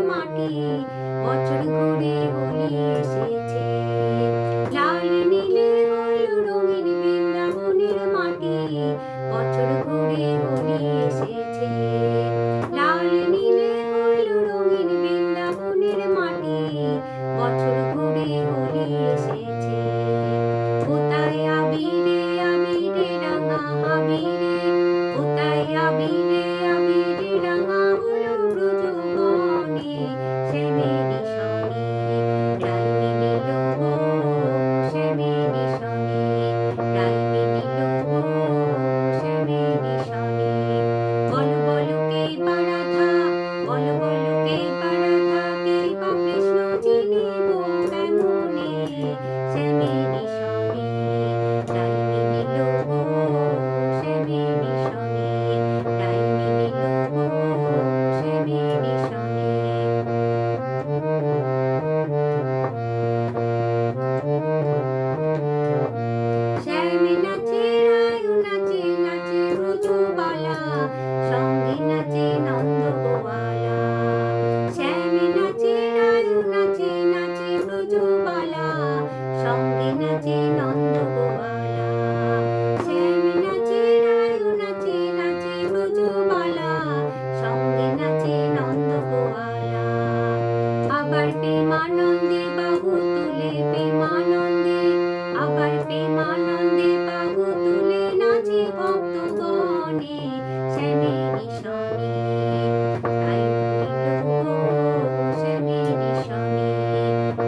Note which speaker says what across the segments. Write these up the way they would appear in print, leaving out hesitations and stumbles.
Speaker 1: মাটি, বছর ঘুরে হোলি এসেছে। লাল নীলে হলো রঙিন বৃন্দাবনের মাটি, বছর ঘুরে হোলি এসেছে। লাল নীলে হলো রঙিন বৃন্দাবনের মাটি, বছর ঘুরে হোলি এসেছে। কোথায় আবিরে আবিরে রাঙা আবিরে, কোথায় আবিরে আবিরে রাঙা হলো ব্রজবনে, শ্যামেরই সনে রাই মিলিল গো, শ্যামেরই সনে রাই মিলিল গো, শ্যামেরই সনে। বল বল কে বা রাধা, বল বল কে বা রাধা, কে বা কৃষ্ণ চিনিব কেমনে, শ্যামেরই সনে রাই মিলিল গো, শ্যামেরই সনে রাই মিলিল গো, শ্যামেরই সনে। শ্যাম নাচে রায়ু নাচে, নাচে ব্রজবালা, সঙ্গে নাচে নন্দ গোয়ালা। শ্যাম নাচে রায়ু নাচে, নাচে ব্রজবালা, সঙ্গে নাচে নন্দ গোয়ালা। শ্যাম নাচে রায়ু নাচে, নাচে ব্রজবালা, সঙ্গে নাচে নন্দ গোয়ালা। আবার প্রেমানন্দে বাহু তুলে প্রেমানন্দে, আবার প্রেমানন্দে বাহু তুলে নাচে ভক্তগণে, শ্যামেরই সনে রাই মিলিল গো, শ্যামেরই সনে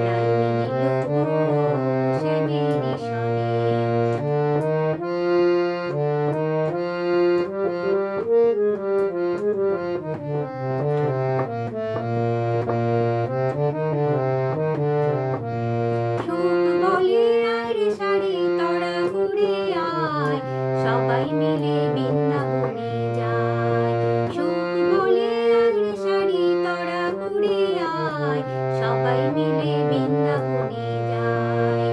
Speaker 1: রাই মিলিল গো, শ্যামেরই সনে। সুখ বলে আয় রে সারে তোরা ঘুরে আয়, সবাই মিলে বৃন্দাবনে যায়। সুখ বলে আয় রে সারে তোরা ঘুরে আয়, সবাই মিলে বৃন্দাবনে যায়।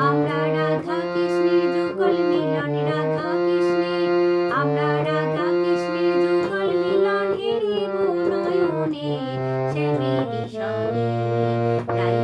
Speaker 1: আমরা রাধা কৃষ্ণের যুগল মিলন, রাধা কৃষ্ণের, আমরা রাধা কৃষ্ণের যুগল মিলন হেরিব নয়নে, শ্যামেরই সনে রাই